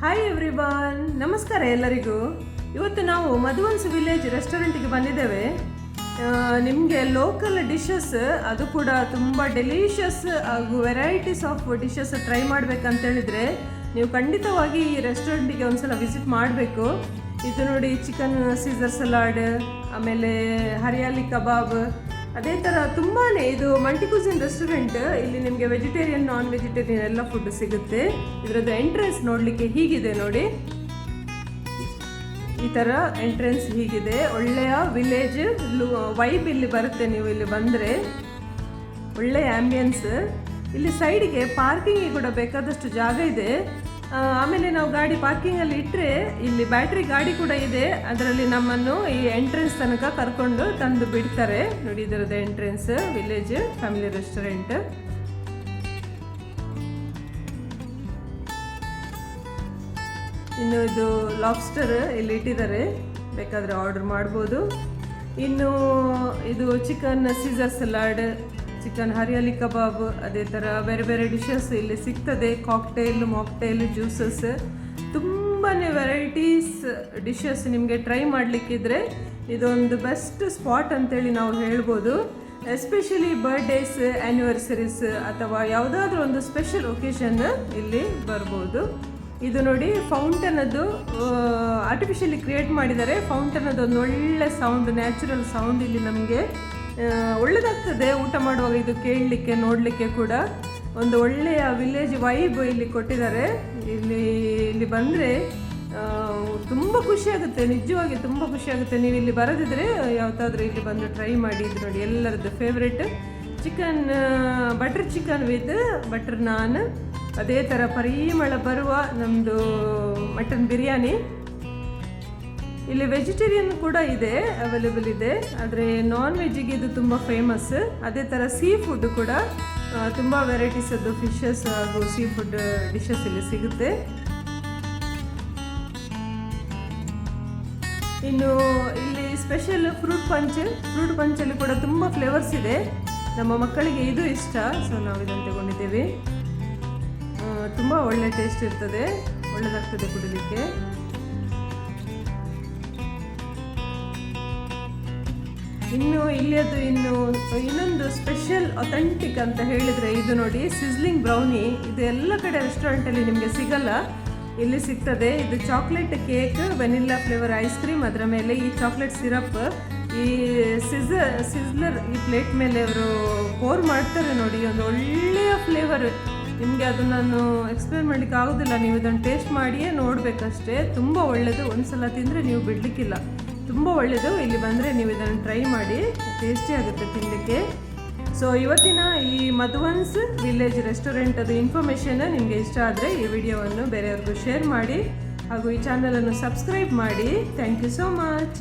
Hi everyone, ನಮಸ್ಕಾರ ಎಲ್ಲರಿಗೂ. ಇವತ್ತು ನಾವು ಮಧುವನ್ಸ್ ವಿಲೇಜ್ ರೆಸ್ಟೋರೆಂಟಿಗೆ ಬಂದಿದ್ದೇವೆ. ನಿಮಗೆ ಲೋಕಲ್ ಡಿಶಸ್, ಅದು ಕೂಡ ತುಂಬ ಡೆಲಿಷಿಯಸ್ ಹಾಗೂ ವೆರೈಟೀಸ್ ಆಫ್ ಡಿಶಸ್ ಟ್ರೈ ಮಾಡಬೇಕಂತೇಳಿದರೆ ನೀವು ಖಂಡಿತವಾಗಿ ಈ ರೆಸ್ಟೋರೆಂಟಿಗೆ ಒಂದ್ಸಲ ವಿಸಿಟ್ ಮಾಡಬೇಕು. ಇದು ನೋಡಿ, ಚಿಕನ್ ಸೀಸರ್ ಸಲಾಡ್, ಆಮೇಲೆ ಹರಿಯಾಲಿ ಕಬಾಬ್, ಅದೇ ಥರ ತುಂಬಾ ಇದು ಮಲ್ಟಿ ಕ್ಯೂಸಿನ್ ರೆಸ್ಟೋರೆಂಟ್. ಇಲ್ಲಿ ನಿಮಗೆ ವೆಜಿಟೇರಿಯನ್, ನಾನ್ ವೆಜಿಟೇರಿಯನ್ ಎಲ್ಲ ಫುಡ್ ಸಿಗುತ್ತೆ. ಇದರದ್ದು ಎಂಟ್ರೆನ್ಸ್ ನೋಡಲಿಕ್ಕೆ ಹೀಗಿದೆ ನೋಡಿ, ಈ ಥರ ಎಂಟ್ರೆನ್ಸ್ ಹೀಗಿದೆ. ಒಳ್ಳೆಯ ವಿಲೇಜ್ ವೈಬ್ ಇಲ್ಲಿ ಬರುತ್ತೆ. ನೀವು ಇಲ್ಲಿ ಬಂದರೆ ಒಳ್ಳೆಯ ಆ್ಯಂಬಿಯನ್ಸ್. ಇಲ್ಲಿ ಸೈಡಿಗೆ ಪಾರ್ಕಿಂಗಿಗೆ ಕೂಡ ಬೇಕಾದಷ್ಟು ಜಾಗ ಇದೆ. ಆಮೇಲೆ ನಾವು ಗಾಡಿ ಪಾರ್ಕಿಂಗಲ್ಲಿ ಇಟ್ಟರೆ ಇಲ್ಲಿ ಬ್ಯಾಟ್ರಿ ಗಾಡಿ ಕೂಡ ಇದೆ. ಅದರಲ್ಲಿ ನಮ್ಮನ್ನು ಈ ಎಂಟ್ರೆನ್ಸ್ ತನಕ ಕರ್ಕೊಂಡು ತಂದು ಬಿಡ್ತಾರೆ. ನೋಡಿ, ಇದರದ್ದು ಎಂಟ್ರೆನ್ಸ್ ವಿಲೇಜ್ ಫ್ಯಾಮಿಲಿ ರೆಸ್ಟೋರೆಂಟ್. ಇನ್ನು ಇದು ಲಾಬ್ಸ್ಟರ್ ಇಲ್ಲಿ ಇಟ್ಟಿದ್ದಾರೆ, ಬೇಕಾದರೆ ಆರ್ಡರ್ ಮಾಡ್ಬೋದು. ಇನ್ನು ಇದು chicken Caesar salad, chicken hariyali kebab, ಅದೇ ಥರ ಬೇರೆ ಬೇರೆ ಡಿಶಸ್ ಇಲ್ಲಿ ಸಿಗ್ತದೆ. ಕಾಕ್ಟೇಲ್, ಮಾಕ್ಟೇಲ್, ಜ್ಯೂಸಸ್, ತುಂಬಾ ವೆರೈಟೀಸ್ ಡಿಶಸ್ ನಿಮಗೆ ಟ್ರೈ ಮಾಡಲಿಕ್ಕಿದ್ರೆ ಇದೊಂದು ಬೆಸ್ಟ್ ಸ್ಪಾಟ್ ಅಂತೇಳಿ ನಾವು ಹೇಳ್ಬೋದು. ಎಸ್ಪೆಷಲಿ ಬರ್ಡೇಸ್, ಆ್ಯನಿವರ್ಸರೀಸ್ ಅಥವಾ ಯಾವುದಾದ್ರೂ ಒಂದು ಸ್ಪೆಷಲ್ ಒಕೇಶನ್ ಇಲ್ಲಿ ಬರ್ಬೋದು. ಇದು ನೋಡಿ, ಫೌಂಟನದ್ದು ಆರ್ಟಿಫಿಷಿಯಲಿ ಕ್ರಿಯೇಟ್ ಮಾಡಿದ್ದಾರೆ. ಫೌಂಟನದ್ದು ಒಂದು ಒಳ್ಳೆ ಸೌಂಡ್, ನ್ಯಾಚುರಲ್ ಸೌಂಡ್ ಇಲ್ಲಿ ನಮಗೆ ಒಳ್ಳೆದಾಗ್ತದೆ ಊಟ ಮಾಡುವಾಗ. ಇದು ಕೇಳಲಿಕ್ಕೆ, ನೋಡಲಿಕ್ಕೆ ಕೂಡ ಒಂದು ಒಳ್ಳೆಯ ವಿಲೇಜ್ ವೈಬ್ ಇಲ್ಲಿ ಕೊಟ್ಟಿದ್ದಾರೆ. ಇಲ್ಲಿ ಬಂದರೆ ತುಂಬ ಖುಷಿಯಾಗುತ್ತೆ, ನಿಜವಾಗಿ ತುಂಬ ಖುಷಿಯಾಗುತ್ತೆ. ನೀವು ಇಲ್ಲಿ ಬರೋದಿದ್ರೆ ಯಾವುದಾದ್ರೂ ಇಲ್ಲಿ ಬಂದು ಟ್ರೈ ಮಾಡಿ. ಇದು ನೋಡಿ, ಎಲ್ಲರದ್ದು favourite chicken, butter chicken with butter naan, ಅದೇ ಥರ ಪರಿಮಳ ಬರುವ ನಮ್ಮದು ಮಟನ್ ಬಿರಿಯಾನಿ. ಇಲ್ಲಿ ವೆಜಿಟೇರಿಯನ್ ಕೂಡ ಇದೆ, ಅವೈಲೇಬಲ್ ಇದೆ. ಆದರೆ ನಾನ್ ವೆಜ್ಜಿಗೆ ಇದು ತುಂಬ ಫೇಮಸ್. ಅದೇ ಥರ ಸೀ ಫುಡ್ ಕೂಡ ತುಂಬ ವೆರೈಟೀಸದ್ದು ಫಿಶಸ್ ಹಾಗೂ ಸೀ ಫುಡ್ ಡಿಶಸ್ ಇಲ್ಲಿ ಸಿಗುತ್ತೆ. ಇನ್ನು ಇಲ್ಲಿ ಸ್ಪೆಷಲ್ ಫ್ರೂಟ್ ಪಂಚಲ್ಲಿ ಕೂಡ ತುಂಬ ಫ್ಲೇವರ್ಸ್ ಇದೆ. ನಮ್ಮ ಮಕ್ಕಳಿಗೆ ಇದು ಇಷ್ಟ, ಸೊ ನಾವು ಇದನ್ನು ತಗೊಂಡಿದ್ದೇವೆ. ತುಂಬ ಒಳ್ಳೆ ಟೇಸ್ಟ್ ಇರ್ತದೆ, ಒಳ್ಳೆದಾಗ್ತದೆ ಕುಡಿಲಿಕ್ಕೆ. ಇನ್ನು ಇಲ್ಲಿಯದು ಇನ್ನೊಂದು ಸ್ಪೆಷಲ್ ಅಥೆಂಟಿಕ್ ಅಂತ ಹೇಳಿದರೆ ಇದು ನೋಡಿ, ಸಿಸ್ಲಿಂಗ್ ಬ್ರೌನಿ. ಇದು ಎಲ್ಲ ಕಡೆ ರೆಸ್ಟೋರೆಂಟಲ್ಲಿ ನಿಮಗೆ ಸಿಗಲ್ಲ, ಇಲ್ಲಿ ಸಿಗ್ತದೆ. ಇದು chocolate cake, vanilla flavour ice cream, ಅದರ ಮೇಲೆ ಈ ಚಾಕ್ಲೇಟ್ ಸಿರಪ್, ಈ ಸಿಸ್ಲರ್ ಈ ಪ್ಲೇಟ್ ಮೇಲೆ ಅವರು ಪೋರ್ ಮಾಡ್ತಾರೆ ನೋಡಿ. ಒಂದು ಒಳ್ಳೆಯ ಫ್ಲೇವರ್. ನಿಮಗೆ ಅದು ನಾನು ಎಕ್ಸ್ಪ್ಲೇನ್ ಮಾಡಲಿಕ್ಕೆ ಆಗೋದಿಲ್ಲ, ನೀವು ಇದನ್ನು ಟೇಸ್ಟ್ ಮಾಡಿಯೇ ನೋಡಬೇಕಷ್ಟೇ. ತುಂಬ ಒಳ್ಳೆಯದು, ಒಂದು ಸಲ ತಿಂದರೆ ನೀವು ಬಿಡಲಿಕ್ಕಿಲ್ಲ, ತುಂಬ ಒಳ್ಳೆಯದು. ಇಲ್ಲಿ ಬಂದರೆ ನೀವು ಇದನ್ನು ಟ್ರೈ ಮಾಡಿ, ಟೇಸ್ಟಿ ಆಗುತ್ತೆ ತಿನ್ನಲಿಕ್ಕೆ. ಸೊ ಇವತ್ತಿನ ಈ ಮಧುವನ್ಸ್ ವಿಲೇಜ್ ರೆಸ್ಟೋರೆಂಟ್ ಅದು ಇನ್ಫಾರ್ಮೇಷನ್ ನಿಮಗೆ ಇಷ್ಟ ಆದರೆ ಈ ವಿಡಿಯೋವನ್ನು ಬೇರೆಯವ್ರಿಗೂ ಶೇರ್ ಮಾಡಿ ಹಾಗೂ ಈ ಚಾನಲನ್ನು ಸಬ್ಸ್ಕ್ರೈಬ್ ಮಾಡಿ. Thank you so much.